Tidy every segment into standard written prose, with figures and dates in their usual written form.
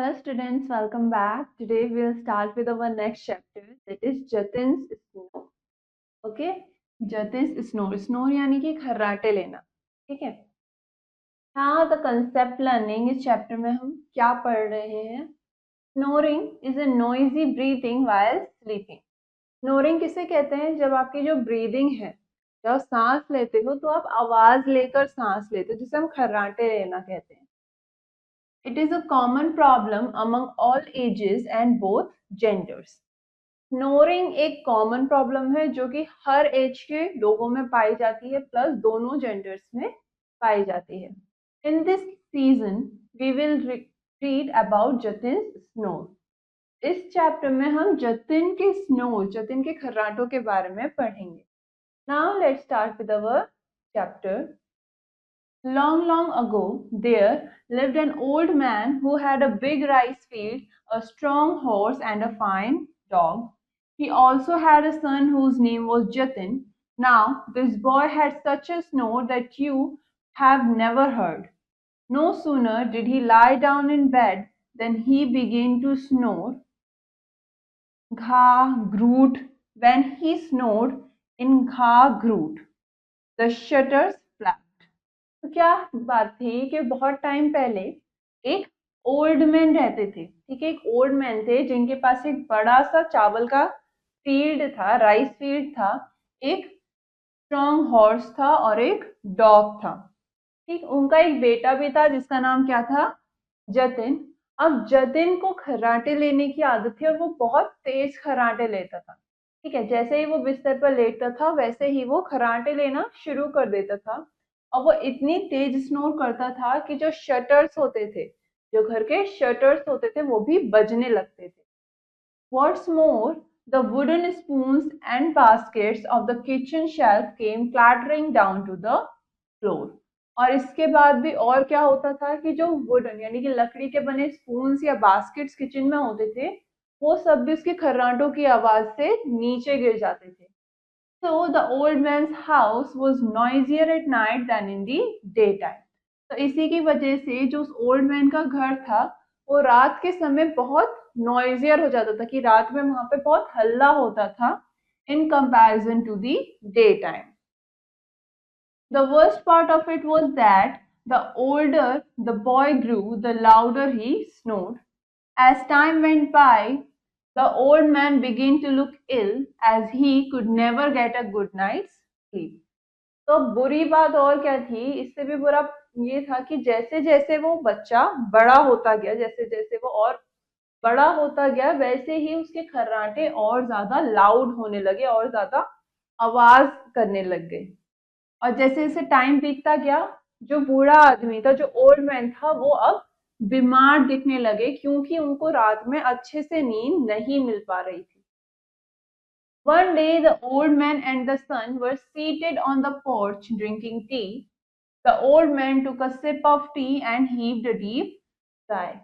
Hello students, welcome back. Today we'll start with our next chapter, that is Jatin's snore. Okay? Jatin's snore. Snore यानी कि खर्राटे लेना. ठीक है? Now the concept learning इस chapter में हम क्या पढ़ रहे हैं? Snoring is a noisy breathing while sleeping. Snoring किसे कहते हैं? जब आपकी जो breathing है, जब सांस लेते हो तो आप आवाज लेकर सांस लेते हो, जिसे हम खर्राटे लेना कहते हैं. It is a common problem among all ages and both genders. Snoring एक कॉमन प्रॉब्लम है जो कि हर एज के लोगों में पाई जाती है, प्लस दोनों जेंडर्स में पाई जाती है. In this season we will read about Jatin snore. इस चैप्टर में हम जतिन के स्नोर, जतिन के खर्राटों के बारे में पढ़ेंगे. Now let's start with our chapter. Long, long ago, there lived an old man who had a big rice field, a strong horse, and a fine dog. He also had a son whose name was Jatin. Now, this boy had such a snore that you have never heard. No sooner did he lie down in bed than he began to snore. Gha groot. When he snored in Gha groot, the shutters flapped. तो क्या बात थी कि बहुत time पहले एक old man रहते थे. ठीक है, एक ओल्ड मैन थे जिनके पास एक बड़ा सा चावल का फील्ड था, राइस फील्ड था, एक स्ट्रॉन्ग हॉर्स था और एक डॉग था. ठीक, उनका एक बेटा भी था जिसका नाम क्या था? जतिन. अब जतिन को खर्राटे लेने की आदत थी और वो बहुत तेज खर्राटे लेता था. ठीक है, जैसे ही वो बिस्तर पर लेटता था वैसे ही वो खर्राटे लेना शुरू कर देता था. और वो इतनी तेज स्नोर करता था कि जो शटर्स होते थे, जो घर के शटर्स होते थे, वो भी बजने लगते थे. What's more, the wooden spoons and baskets of the kitchen shelf came clattering down to the floor. और इसके बाद भी और क्या होता था कि जो वुडन यानी कि लकड़ी के बने स्पून्स या बास्केट्स किचन में होते थे, वो सब भी उसके खर्राटों की आवाज से नीचे गिर जाते थे. So the old man's house was noisier at night than in the daytime. तो इसी की वजह से जो उस ओल्ड मैन का घर था वो रात के समय बहुत नॉइजियर हो जाता था, कि रात में वहां पे बहुत हल्ला होता था in comparison to the daytime. The worst part of it was that the older the boy grew, the louder he snored. As time went by, the old man began to look ill as he could never get a good night's sleep. तो बुरी बात और क्या थी, इससे भी बुरा ये था कि जैसे जैसे वो बच्चा बड़ा होता गया, जैसे जैसे वो और बड़ा होता गया, वैसे ही उसके खर्राटे और ज्यादा लाउड होने लगे और ज्यादा आवाज करने लग गए. और जैसे जैसे टाइम बीतता गया, जो बूढ़ा आदमी था, जो ओल्ड मैन था, वो अब बीमार दिखने लगे क्योंकि उनको रात में अच्छे से नींद नहीं मिल पा रही थी. One day the old man and the son were seated on the porch drinking tea. The old man took a sip of tea and heaved a deep sigh.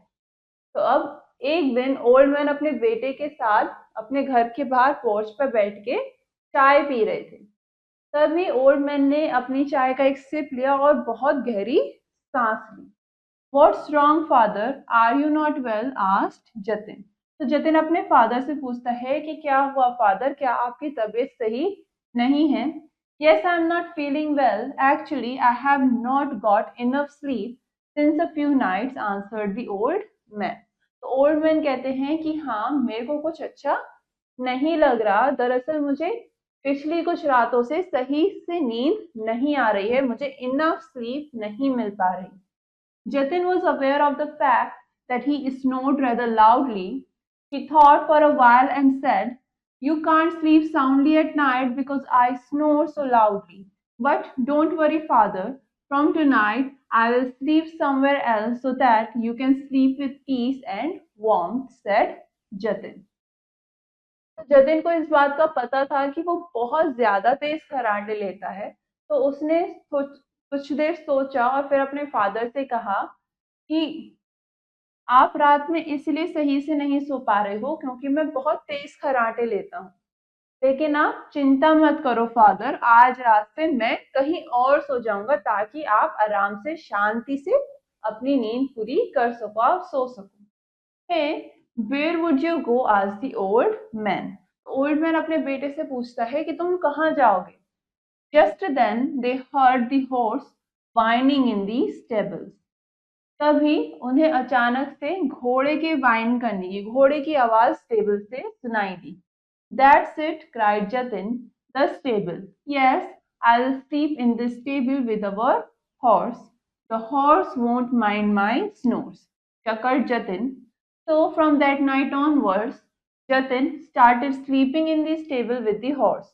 तो अब एक दिन ओल्ड मैन अपने बेटे के साथ अपने घर के बाहर पोर्च पर बैठ के चाय पी रहे थे. तभी ओल्ड मैन ने अपनी चाय का एक सिप लिया और बहुत गहरी सांस ली. What's wrong, father? Are you not well? asked Jatin. तो जतिन अपने फादर से पूछता है कि क्या हुआ फादर, क्या आपकी तबीयत सही नहीं है? Yes, I'm not feeling well. Actually, I have not got enough sleep since a few nights, answered the old man. तो ओल्ड मैन कहते हैं कि हाँ, मेरे को कुछ अच्छा नहीं लग रहा. दरअसल मुझे पिछली कुछ रातों से सही से नींद नहीं आ रही है, मुझे इनफ स्लीप नहीं मिल पा रही. Jatin was aware of the fact that he snored rather loudly. He thought for a while and said, "You can't sleep soundly at night because I snore so loudly. But don't worry, father. From tonight, I will sleep somewhere else so that you can sleep with ease and warmth," said Jatin. Jatin को इस बात का पता था कि वो बहुत ज्यादा तेज खर्राटे लेता है, तो उसने कुछ देर सोचा और फिर अपने फादर से कहा कि आप रात में इसलिए सही से नहीं सो पा रहे हो क्योंकि मैं बहुत तेज खर्राटे लेता हूँ. लेकिन आप चिंता मत करो फादर, आज रात से मैं कहीं और सो जाऊंगा ताकि आप आराम से शांति से अपनी नींद पूरी कर सको, आप सो सको. Hey, where would you go? asked the old man. Old man अपने बेटे से पूछता है कि तुम कहाँ जाओगे? Just then they heard the horse whining in the stables. तभी उन्हें अचानक से घोड़े के वाइन करने की, घोड़े की आवाज स्टेबल से सुनाई दी. That's it, cried Jatin. The stable. Yes, I'll sleep in the stable with our horse. The horse won't mind my snores, chuckled Jatin. So from that night onwards, Jatin started sleeping in the stable with the horse.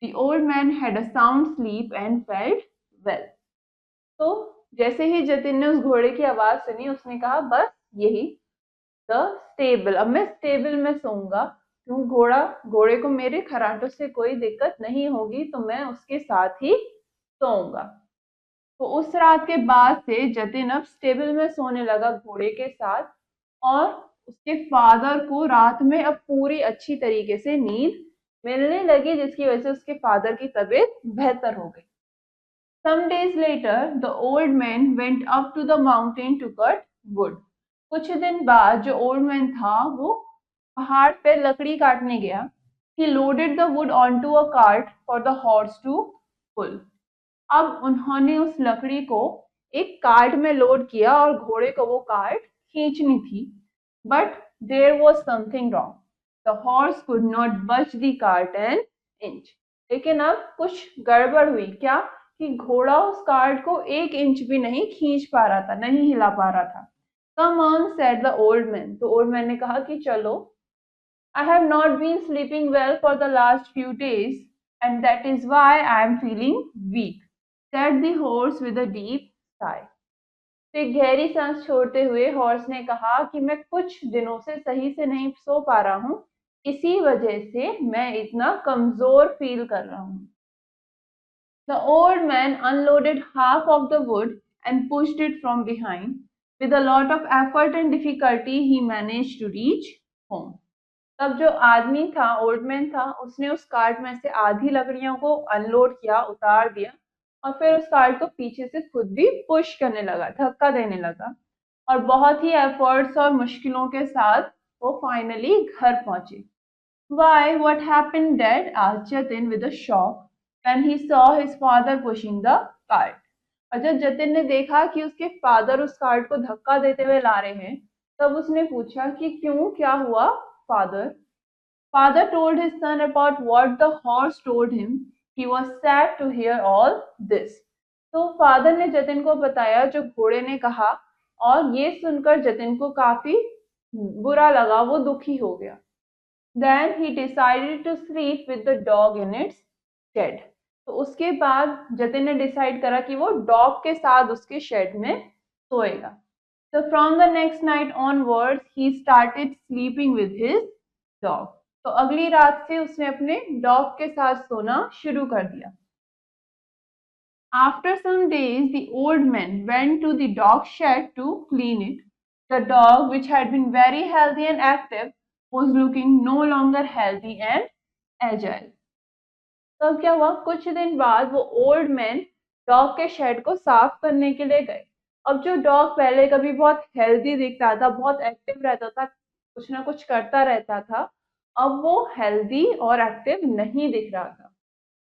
The old man had a sound sleep and felt well. तो जैसे ही जतिन ने उस घोड़े की आवाज सुनी, उसने कहा बस यही, द स्टेबल, अब मैं स्टेबल में सोऊंगा, क्यों घोड़े को मेरे खराटों से कोई दिक्कत नहीं होगी, तो मैं उसके साथ ही सोऊंगा. तो उस रात के बाद से जतिन अब स्टेबल में सोने लगा घोड़े के साथ, और उसके फादर को रात में अब पूरी अच्छी तरीके से नींद मिलने लगी, जिसकी वजह से उसके फादर की तबीयत बेहतर हो गई. Some days later, the old man went up to the mountain to cut wood. कुछ दिन बाद जो ओल्ड मैन था वो पहाड़ पे लकड़ी काटने गया. He loaded the wood onto a cart for the horse to pull. अब उन्होंने उस लकड़ी को एक कार्ट में लोड किया और घोड़े को वो कार्ट खींचनी थी. But there was something wrong. The horse could not budge the cart an inch. लेकिन अब कुछ गड़बड़ हुई. क्या? कि घोड़ा उस कार्ट को 1 इंच भी नहीं खींच पा रहा था, नहीं हिला पा रहा था. Come on, said the old man. तो ओल्ड मैन ने कहा कि चलो. I have not been sleeping well for the last few days, and that is why I am feeling weak, said the horse with a deep sigh. तो एक गहरी सांस छोड़ते हुए हॉर्स ने कहा कि मैं कुछ दिनों से सही से नहीं सो पा रहा हूँ, इसी वजह से मैं इतना कमजोर फील कर रहा हूँ. The old man unloaded half of the wood and pushed it from behind. With a lot of effort and difficulty, he managed to reach home. तब जो आदमी था, ओल्ड मैन था, उसने उस कार्ट में से आधी लकड़ियों को अनलोड किया, उतार दिया, और फिर उस कार्ट को पीछे से खुद भी पुश करने लगा, धक्का देने लगा, और बहुत ही एफर्ट्स और मुश्किलों के साथ वो फाइनली घर पहुंचे. Why, what happened, Dad? asked Jatin with a shock when he saw his father pushing the cart. और जब जतिन ने देखा कि उसके फादर उस कार्ट को धक्का देते हुए ला रहे हैं, तब उसने पूछा कि क्यों, क्या हुआ father. Father told his son about what the horse told him. He was sad to hear all this. तो फादर ने जतिन को बताया जो घोड़े ने कहा, और ये सुनकर जतिन को काफी बुरा लगा, वो दुखी हो गया. Then he decided to sleep with the dog in its shed. तो उसके बाद जतिन ने डिसाइड करा कि वो डॉग के साथ उसके शेड में सोएगा. So from the next night onwards, he started sleeping with his dog. तो अगली रात से उसने अपने डॉग के साथ सोना शुरू कर दिया. After some days, the old man went to the dog shed to clean it. The dog, which had been very healthy and active, was looking no longer healthy and agile. तब क्या हुआ, कुछ दिन बाद वो ओल्ड मैन डॉग के shade को साफ करने के लिए गए. अब जो डॉग पहले कभी बहुत हेल्दी दिखता था, बहुत एक्टिव रहता था, कुछ ना कुछ करता रहता था, अब वो हेल्दी और एक्टिव नहीं दिख रहा था.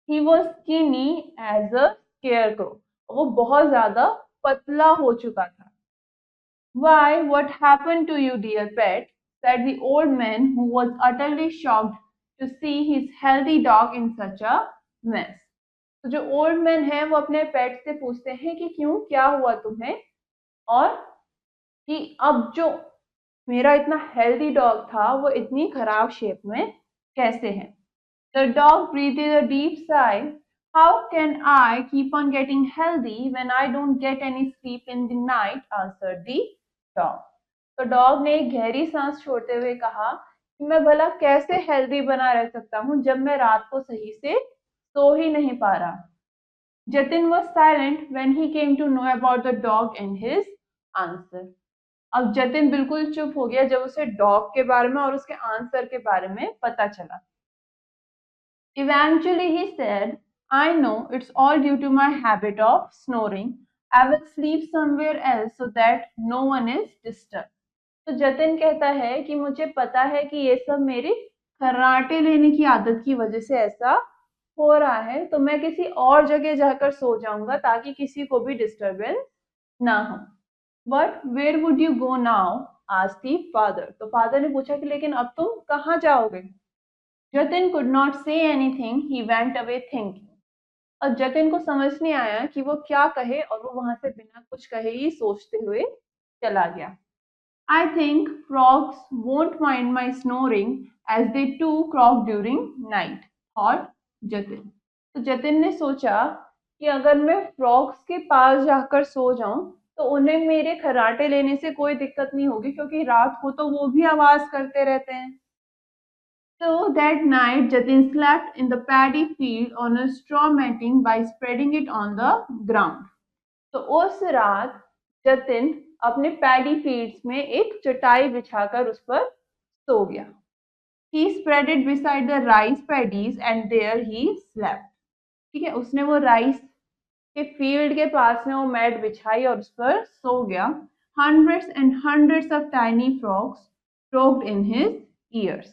He was skinny as a scarecrow. वो बहुत ज्यादा पतला हो चुका था. Why, what happened to you, dear pet? Said the old man, who was utterly shocked to see his healthy dog in such a mess. तो जो ओल्ड मैन है वो अपने पेट से पूछते हैं कि क्यों, क्या हुआ तुम्हें, और कि अब जो मेरा इतना हेल्दी डॉग था वो इतनी खराब शेप में कैसे है. The dog breathed a deep sigh. How can I keep on getting healthy when I don't get any sleep in the night? Answered the dog. तो डॉग ने एक गहरी सांस छोड़ते हुए कहा कि मैं भला कैसे हेल्दी बना रह सकता हूँ जब मैं रात को सही से सो ही नहीं पा रहा. Jatin was silent when he came to know about the dog and his answer. अब जतिन बिल्कुल चुप हो गया जब उसे डॉग के बारे में और उसके आंसर के बारे में पता चला. Eventually he said, I know it's all due to my habit of snoring. I will sleep somewhere else so that no one is disturbed. तो जतिन कहता है कि मुझे पता है कि ये सब मेरी खर्राटे लेने की आदत की वजह से ऐसा हो रहा है, तो मैं किसी और जगह जाकर सो जाऊंगा ताकि किसी को भी डिस्टरबेंस ना हो। But where would you go now, asked the father. तो फादर ने पूछा कि लेकिन अब तुम कहाँ जाओगे? Jatin could not say anything, he went away thinking. और जतिन को समझ नहीं आया कि वो क्या कहे, और वो वहां से बिना कुछ कहे ही सोचते हुए चला गया। I think frogs won't mind my snoring as they too croak during night, thought Jatin. तो जतिन ने सोचा कि अगर मैं फ्रॉग्स के पास जाकर सो जाऊं तो उन्हें मेरे खर्राटे लेने से कोई दिक्कत नहीं होगी, क्योंकि रात को तो वो भी आवाज करते रहते हैं। So that night Jatin slept in the paddy field on a straw matting by spreading it on the ground. तो उस रात जतिन अपने पैडी फील्ड्स में एक चटाई बिछाकर उस पर सो गया। He spread it beside the rice paddies and there he slept. ठीक है, उसने वो राइस के फील्ड के पास में वो मैट बिछाई और उस पर सो गया। Hundreds and hundreds of tiny frogs croaked in his ears.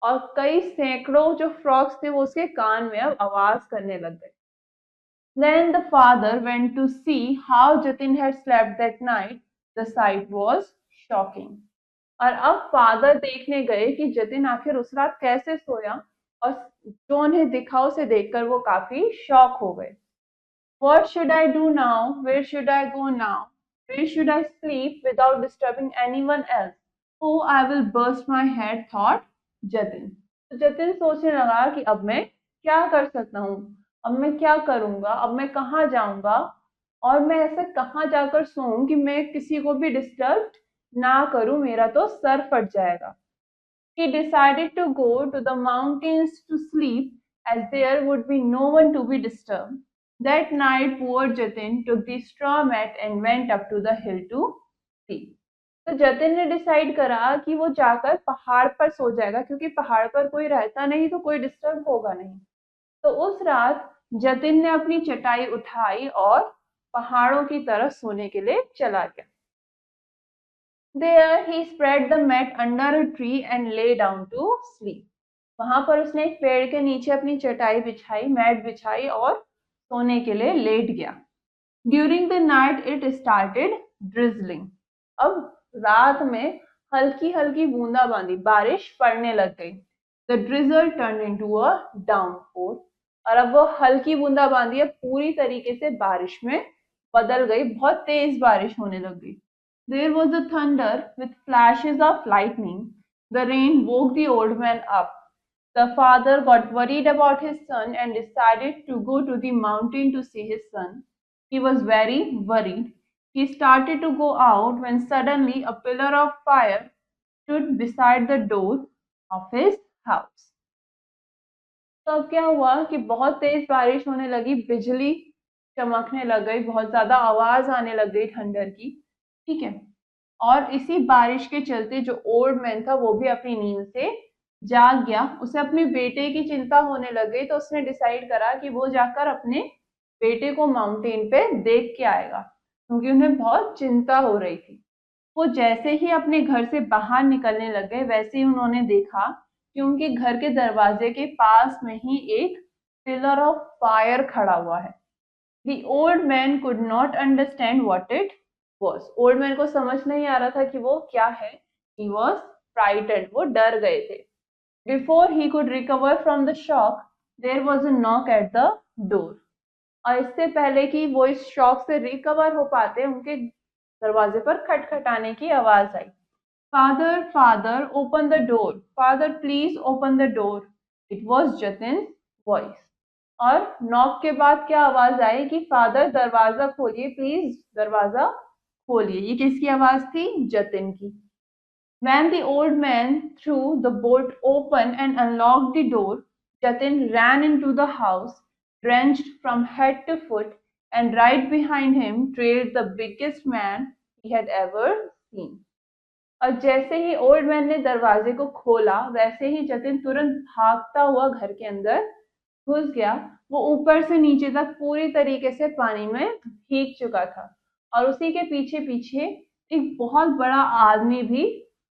और कई सैकड़ों जो फ्रॉग्स थे वो उसके कान में अब आवाज करने लग गए। Then the father went to see how Jatin had slept that night. The sight was shocking. और अब फादर देखने गए कि जतिन आखिर उस रात कैसे सोया, और जो उन्हें दिखा उसे देखकर वो काफी शॉक हो गए। What should I do now? Where should I go now? Where should I sleep without disturbing anyone else? Oh, I will burst my head, thought Jatin. तो जतिन सोचने लगा कि अब मैं क्या कर सकता हूँ, अब मैं क्या करूंगा, अब मैं कहाँ जाऊंगा, और मैं ऐसे कहाँ जाकर सोऊं कि मैं किसी को भी डिस्टर्ब ना करूं, मेरा तो सर फट जाएगा। He decided to go to the mountains to sleep, as there would be no one to be disturbed. That night poor Jatin took the straw mat and went up to the hill to sleep. तो जतिन ने decide करा कि वो जाकर पहाड़ पर सो जाएगा, क्योंकि पहाड़ पर कोई रहता नहीं तो कोई डिस्टर्ब होगा नहीं। तो उस रात जतिन ने अपनी चटाई उठाई और पहाड़ों की तरफ सोने के लिए चला गया। There he spread the mat under a tree and lay down to sleep. वहां पर उसने एक पेड़ के नीचे अपनी चटाई बिछाई, मैट बिछाई और सोने के लिए लेट गया। During the night it started drizzling. अब रात में हल्की हल्की बूंदाबांदी, बारिश पड़ने लग गई। The drizzle turned into a downpour. और अब वो हल्की बूंदाबांदी अब पूरी तरीके से बारिश में बदल गई, बहुत तेज बारिश होने लग गई। There was a thunder with flashes of lightning. The rain woke the old man up. The father got worried about his son and decided to go to the mountain to see his son. He was very worried. He started to go out when suddenly a pillar of fire stood beside the door of his house. तो अब क्या हुआ कि बहुत तेज बारिश होने लगी, बिजली चमकने लग गई, बहुत ज्यादा आवाज आने लग गई थंडर की। ठीक है, और इसी बारिश के चलते जो ओल्ड मैन था वो भी अपनी नींद से जाग गया। उसे अपने बेटे की चिंता होने लग गई, तो उसने डिसाइड करा कि वो जाकर अपने बेटे को माउंटेन पे देख के आएगा, क्योंकि उन्हें बहुत चिंता हो रही थी। वो जैसे ही अपने घर से बाहर निकलने लग गए, वैसे ही उन्होंने देखा कि उनके घर के दरवाजे के पास में ही एक पिलर ऑफ फायर खड़ा हुआ है। The old man could not understand what it was. Old man को समझ नहीं आ रहा था कि वो क्या है। He was frightened. वो डर गए थे। Before he could recover from the shock, there was a knock at the door. और इससे पहले कि वो इस शॉक से रिकवर हो पाते, उनके दरवाजे पर खटखटाने की आवाज आई। Father, father, open the door. Father, please open the door. It was Jatin's voice. और नॉक के बाद क्या आवाज आई कि फादर दरवाजा खोलिए, प्लीज दरवाजा खोलिए। ये किसकी आवाज थी? जतिन की। When the old man threw the bolt open and unlocked the door, Jatin ran into the house, drenched from head to foot, and right behind him trailed the biggest man he had ever seen. और जैसे ही old man ने दरवाजे को खोला, वैसे ही जतिन तुरंत भागता हुआ घर के अंदर घुस गया। वो ऊपर से नीचे तक पूरी तरीके से पानी में भीग चुका था, और उसी के पीछे पीछे एक बहुत बड़ा आदमी भी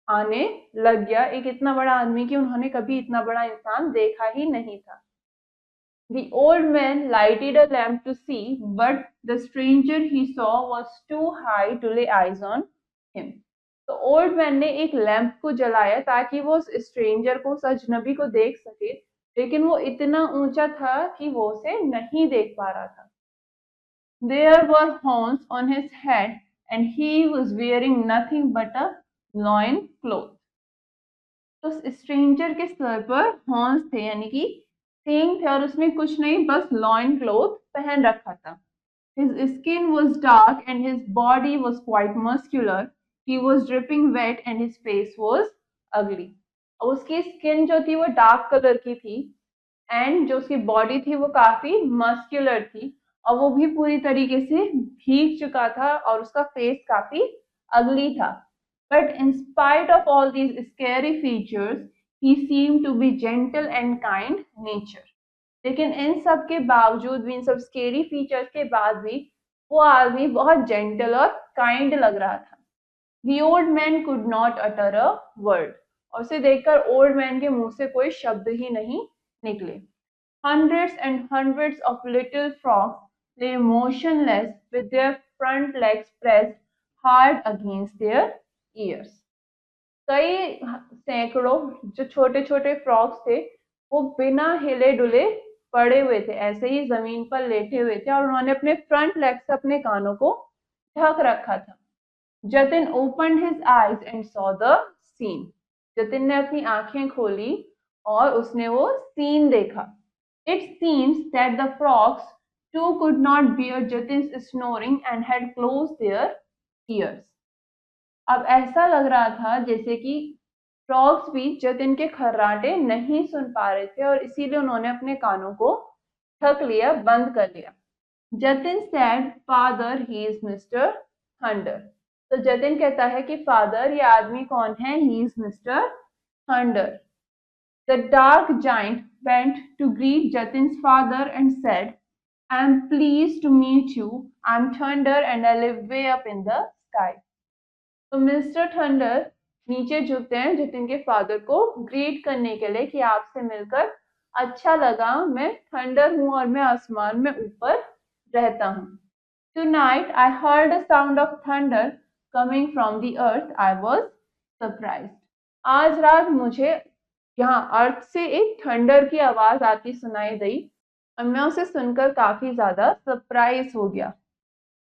आने लग गया, एक इतना बड़ा आदमी कि उन्होंने कभी इतना बड़ा इंसान देखा ही नहीं था. The old man lighted a lamp to see, but the stranger he saw was too high to lay eyes on him. तो ओल्ड मैन ने एक लैंप को जलाया ताकि वो उस स्ट्रेंजर को, उस अजनबी को देख सके, लेकिन वो इतना ऊंचा था कि वो उसे नहीं देख पा रहा था. There were horns on his head and he was wearing nothing but a loin cloth. तो स्ट्रेंजर के सर पर हॉर्न्स थे, यानी कि सींग थे, और उसमें कुछ नहीं, बस लॉइन क्लोथ पहन रखा था. His skin was dark and his body was quite muscular. He was dripping wet and his face was ugly. और उसकी स्किन जो थी वो डार्क कलर की थी, एंड जो उसकी बॉडी थी वो काफी मस्कुलर थी, और वो भी पूरी तरीके से भीग चुका था, और उसका फेस काफी अगली था. But in spite of all these scary features, he seemed to be gentle and kind nature. लेकिन इन सब के बावजूद भी, इन सब स्केरी फीचर्स के बाद भी, वो आदमी बहुत जेंटल और काइंड लग रहा था. The old man could not utter a word. और उसे देखकर ओल्ड मैन के मुंह से कोई शब्द ही नहीं निकले. Hundreds and hundreds of little frogs lay motionless with their front legs pressed hard against their ears. कई सैकड़ों जो छोटे छोटे फ्रॉग्स थे वो बिना हिले डुले पड़े हुए थे, ऐसे ही जमीन पर लेटे हुए थे, और उन्होंने अपने फ्रंट लेग से अपने कानों को ढक रखा था. Jatin opened his eyes and saw the scene. Jatin ने अपनी आंखें खोली और उसने वो सीन देखा. It seems that the frogs too could not bear Jatin's snoring and had closed their ears. अब ऐसा लग रहा था जैसे कि फ्रॉग्स भी जतिन के खर्राटे नहीं सुन पा रहे थे, और इसीलिए उन्होंने अपने कानों को ढक लिया, बंद कर लिया. Jatin said, father he is mister thunder. तो जतिन कहता है कि फादर, ये आदमी कौन है? He is mister thunder. The dark giant went to greet Jatin's father and said, I am pleased to meet you. I am Thunder and I live way up in the sky. तो mister thunder नीचे झुकते हैं जतिन के father को greet करने के लिए कि आपसे मिलकर अच्छा लगा, मैं थंडर हूँ और मैं आसमान में ऊपर रहता हूँ. Tonight I heard a sound of thunder coming from the earth. I was surprised. आज रात मुझे यहाँ अर्थ से एक थंडर की आवाज आती सुनाई दी, और मैं उसे सुनकर काफी ज्यादा सरप्राइज हो गया.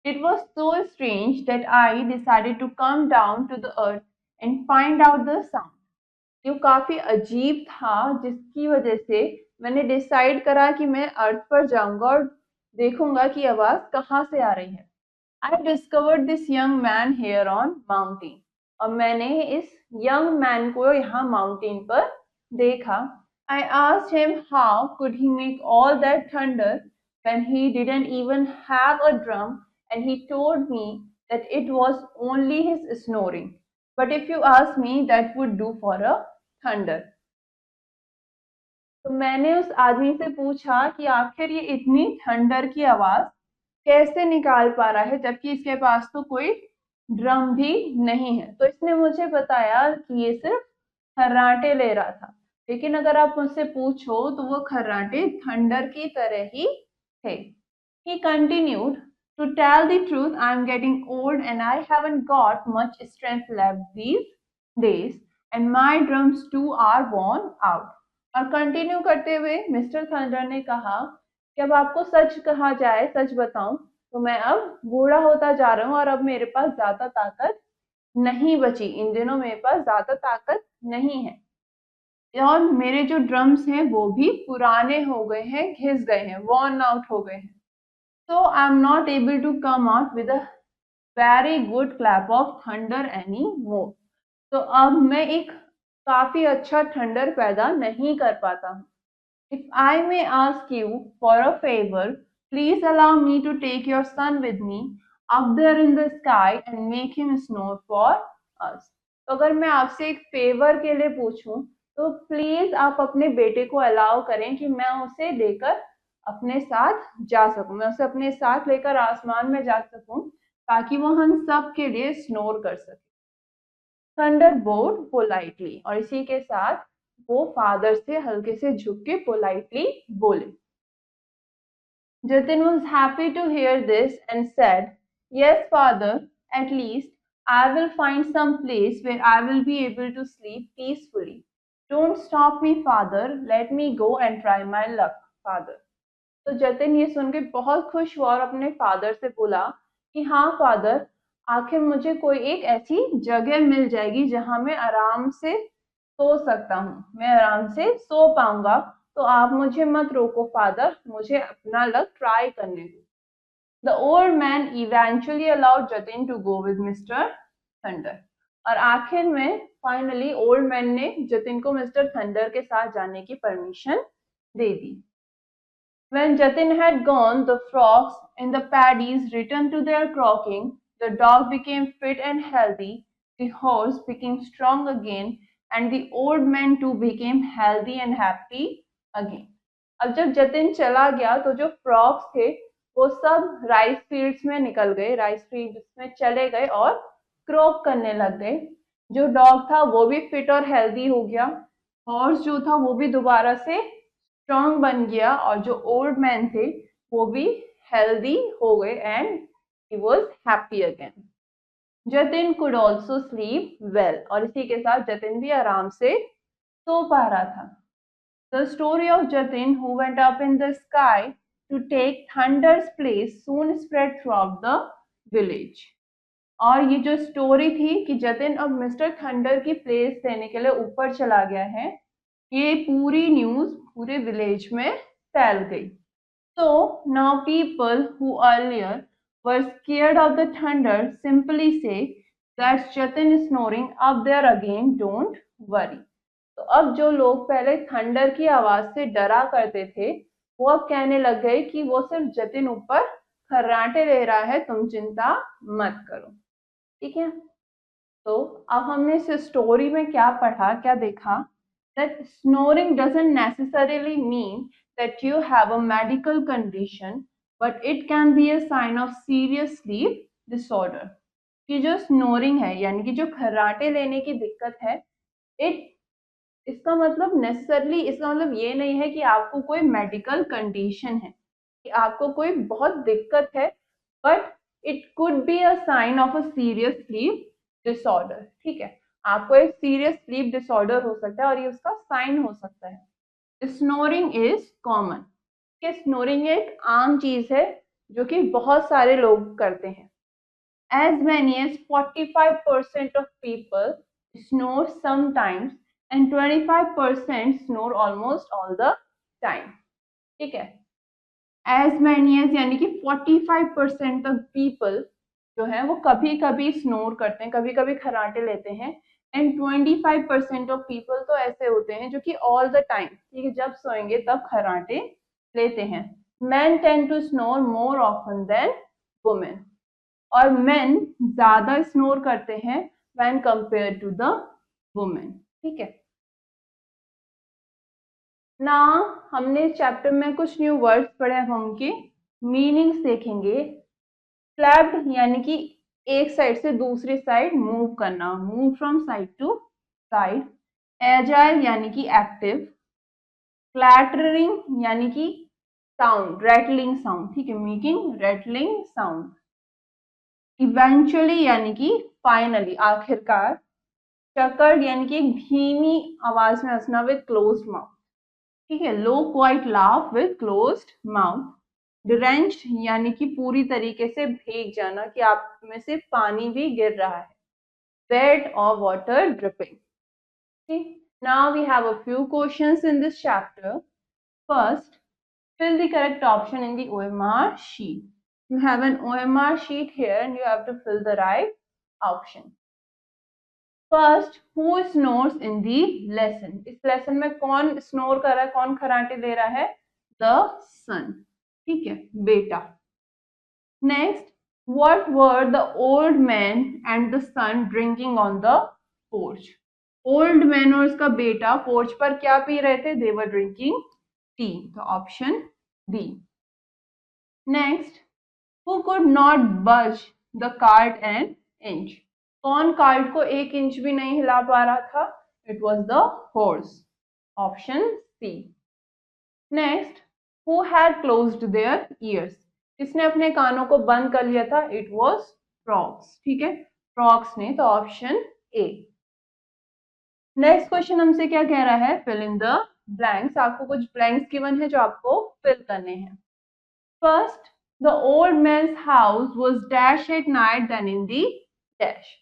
It was so strange that I decided to come down to the earth and find out the sound. ये काफी अजीब था, जिसकी वजह से मैंने डिसाइड करा कि मैं अर्थ पर जाऊंगा और देखूंगा कि आवाज कहाँ से आ रही है. I discovered this young man here on mountain. और मैंने इस यंग मैन को यहाँ माउंटेन पर देखा. I asked him how could he make all that thunder when he didn't even have a drum, and he told me that it was only his snoring. But if you ask me, that would do for a thunder. तो मैंने उस आदमी से पूछा कि आखिर ये इतनी थंडर की आवाज कैसे निकाल पा रहा है जबकि इसके पास तो कोई ड्रम भी नहीं है. तो इसने मुझे बताया कि ये सिर्फ खर्राटे ले रहा था, लेकिन अगर आप मुझसे पूछो तो वो खर्राटे थंडर की तरह ही थे. He continued, to tell the truth, I am getting old and I haven't got much strength left these days, and my drums too are worn out. और कंटिन्यू करते हुए मिस्टर थंडर ने कहा कि अब आपको सच कहा जाए, सच बताऊं तो मैं अब बूढ़ा होता जा रहा हूँ और अब मेरे पास ज्यादा ताकत नहीं बची. इन दिनों मेरे पास ज्यादा ताकत नहीं है, और मेरे जो ड्रम्स हैं वो भी पुराने हो गए हैं, घिस गए हैं, वॉर्न आउट हो गए हैं. So I'm not able to come out with a very good clap of thunder anymore. तो अब मैं एक काफी अच्छा थंडर पैदा नहीं कर पाता हूँ. If I may ask you for a favor, please allow me to take your son with me up there in the sky and make him snore for us. तो अगर मैं आपसे एक फेवर के लिए पूछूं तो प्लीज आप अपने बेटे को अलाउ करें कि मैं उसे लेकर अपने साथ जा सकूं, मैं उसे अपने साथ लेकर आसमान में जा सकूं ताकि वो हम सब के लिए स्नोर कर सके। थंडर बोड पोलाइटली, और इसी के साथ वो फादर से हल्के से झुक के पोलाइटली बोले। Jatin was happy to hear this and said, "Yes, father, at least I will find some place where I will be able to sleep peacefully. Don't stop me, father. Let me go and try my luck, father." तो जतिन ये सुन के बहुत खुश हुआ और अपने father से बोला कि हाँ फादर, आखिर मुझे कोई एक ऐसी जगह मिल जाएगी जहां मैं आराम से सो सकता हूँ, मैं आराम से सो पाऊंगा, तो आप मुझे मत रोको फादर, मुझे अपना लक ट्राई करने दो। The old man eventually allowed Jatin to go with mister thunder, और आखिर में फाइनली ओल्ड मैन ने जतिन को मिस्टर थंडर के साथ जाने की permission they the. When Jatin had gone, the frogs in the paddies returned to their croaking, the dog became fit and healthy, the horse became strong again, and the old man too became healthy and happy again. अब जब जतिन चला गया तो जो frogs थे वो सब rice fields में निकल गए, राइस फील्ड्स में चले गए और क्रॉक करने लग गए। जो डॉग था वो भी फिट और हेल्दी हो गया, हॉर्स जो था वो भी दोबारा से स्ट्रॉन्ग बन गया, और जो ओल्ड मैन थे वो भी हेल्दी हो गए and he was happy again. Jatin could also sleep well, और इसी के साथ जतिन भी आराम से सो पा रहा था। The story of Jatin who went up in the sky to take thunder's place soon spread throughout the village. और ये जो स्टोरी थी कि जतिन अब मिस्टर थंडर की प्लेस लेने के लिए ऊपर चला गया है, ये पूरी न्यूज पूरे विलेज में फैल गई। So now people who earlier were scared of the thunder simply say, "That's Jatin snoring up there again, don't worry." तो अब जो लोग पहले थंडर की आवाज से डरा करते थे वो अब कहने लग गए कि वो सिर्फ जतिन ऊपर खर्राटे ले रहा है, तुम चिंता मत करो। ठीक है, तो अब हमने इस स्टोरी में क्या पढ़ा, क्या देखा, that snoring doesn't necessarily mean that you have a medical condition, but it can be a sign of serious sleep disorder. कि जो स्नोरिंग है यानी कि जो खर्राटे लेने की दिक्कत है, इसका मतलब नेसेसरली, इसका मतलब ये नहीं है कि आपको कोई मेडिकल कंडीशन है, कि आपको कोई बहुत दिक्कत है, but it could be a sign of a serious sleep disorder. ठीक है, आपको एक सीरियस स्लीप डिसऑर्डर हो सकता है और ये उसका साइन हो सकता है। स्नोरिंग इज कॉमन, कि स्नोरिंग एक आम चीज है जो कि बहुत सारे लोग करते हैं। As many as 45% of people snore sometimes and 25% snore almost all the time. ठीक है, as many as यानी कि 45% of people जो है वो कभी कभी स्नोर करते हैं, कभी कभी खर्राटे लेते हैं, एंड 25% ऑफ पीपल तो ऐसे होते हैं जो कि ऑल द टाइम, ठीक है, जब सोएंगे तब खर्राटे लेते हैं। Men tend to snore more often than women, और मेन ज्यादा स्नोर करते हैं when compared to the women. ठीक है ना, हमने इस चैप्टर में कुछ न्यू वर्ड्स पढ़े, हम उनके मीनिंग्स देखेंगे। फ्लैप्ड यानी कि एक साइड से दूसरी साइड मूव करना, move from side to side. Agile यानी कि एक्टिव। क्लैटरिंग यानी कि साउंड, रैटलिंग साउंड, ठीक है, मेकिंग रैटलिंग साउंड। इवेंचुअली यानी कि फाइनली, आखिरकार। चकर्ड यानी कि एक धीमी आवाज में हंसना विद क्लोज्ड माउथ, ठीक है, low quiet laugh with closed mouth. Drenched यानी कि पूरी तरीके से भीग जाना, कि आप में से पानी भी गिर रहा है। वेट और water dripping. Now we have a few questions in this chapter. First, fill the correct option in the OMR sheet. You have an OMR sheet here and you have to fill the right option. First, who snores in the lesson? इस lesson में कौन snore कर रहा है, कौन खराटे ले रहा है? The son. ठीक है, बेटा। Next, what were the old man and the son drinking on the porch? Old man और उसका बेटा porch पर क्या पी रहे थे? They were drinking tea. तो option D. Next, who could not budge the cart an inch. कौन cart को 1 इंच भी नहीं हिला पा रहा था? It was the horse. Option C. Next, who had closed their ears? किसने अपने कानों को बंद कर लिया था? It was frogs. ठीक है, फ्रॉग्स ने. तो ऑप्शन ए. नेक्स्ट क्वेश्चन हमसे क्या कह रहा है? Fill in the blanks. आपको कुछ ब्लैंक्स गिवन है जो आपको फिल करने हैं. First, the old man's house was dash at night than in the dash.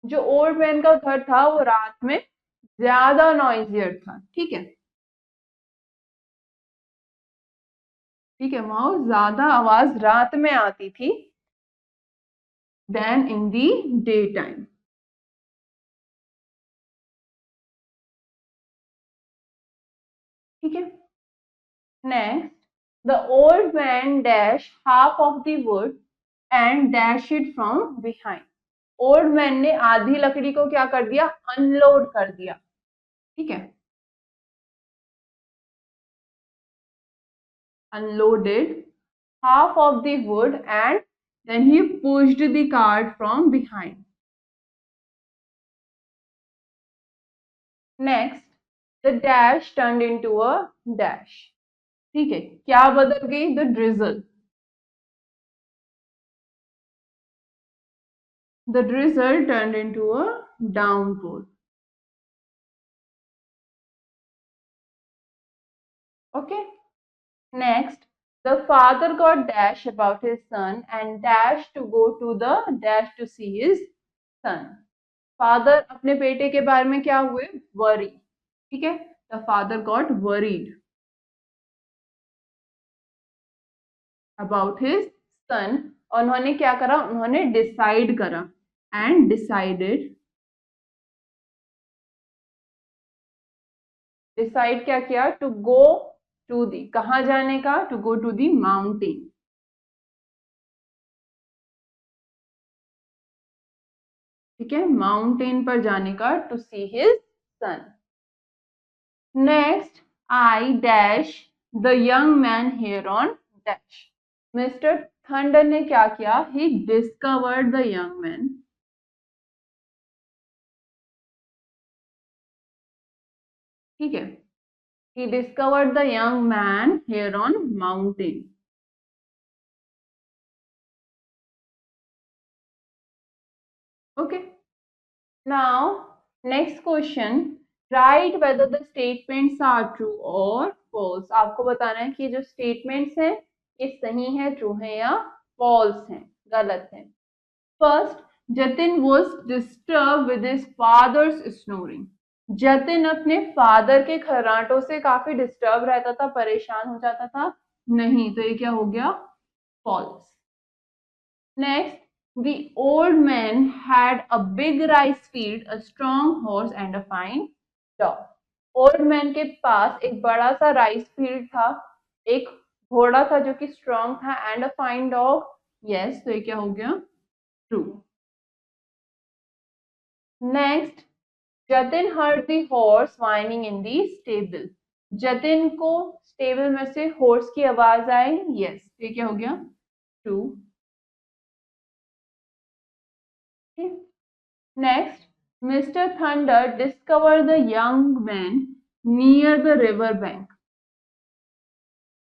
जो ओल्ड मैन का घर था वो रात में ज्यादा नॉइजियर था. ठीक है, ठीक है, वहां ज्यादा आवाज रात में आती थी than in the day time. ठीक है. Next, the old man dash half of the wood and dash it from behind. Old man ने आधी लकड़ी को क्या कर दिया? अनलोड कर दिया. ठीक है, unloaded half of the wood and then he pushed the cart from behind. Next, the dash turned into a dash. ठीक है, क्या बदल गई? The drizzle. The drizzle turned into a downpour. Okay. Next, the father got dash about his son and dash to go to the dash to see his son. Father अपने बेटे के बारे में क्या हुए? वरी. ठीक है, the father got worried about his son. और उन्होंने क्या करा? उन्होंने डिसाइड करा. एंड डिसाइडेड, डिसाइड क्या किया? To go to the. कहाँ जाने का? To go to the mountain. ठीक है, माउंटेन पर जाने का, to see his son. Next, I dash the young man here on dash. Mister thunder ने क्या किया? He discovered the young man. ठीक है, he discovered the young man here on mountain. Okay, now next question, write whether the statements are true or false. आपको बताना है कि जो statements हैं ये सही है, ट्रू है या false है, गलत है. First, Jatin was disturbed with his father's snoring. Jatin अपने फादर के खर्राटों से काफी डिस्टर्ब रहता था, परेशान हो जाता था. नहीं, तो ये क्या हो गया? Falls. Next, the old man had a big rice field, a strong horse and a fine dog. Old man के पास एक बड़ा सा राइस फील्ड था, एक घोड़ा था जो कि स्ट्रॉन्ग था, and a fine dog. Yes, तो ये क्या हो गया? True. Next, Jatin heard the horse whining in the stable. Jatin को स्टेबल में से हॉर्स की आवाज आई. यस, ये क्या हो गया? True. Next, Mr. Thunder discovered the young man near the river bank.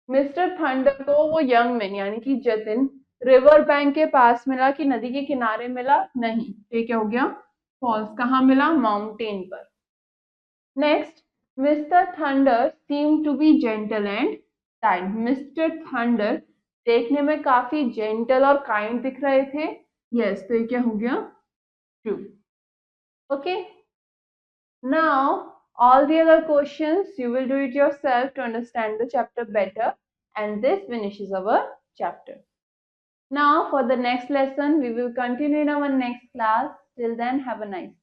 Mister thunder को वो यंग मैन यानी कि जतिन रिवर बैंक के पास मिला कि नदी के किनारे मिला? नहीं, ये क्या हो गया? फॉल्स. कहाँ मिला? माउंटेन पर. Next, mister thunder seem to be gentle and kind. Mister thunder देखने में काफी जेंटल और काइंड दिख रहे थे. यस, तो ये क्या हो गया? True. Okay, now all the other questions you will do it yourself to understand the chapter better, and this finishes our chapter. Now for the next lesson we will continue in our next class. Till then, have a nice day.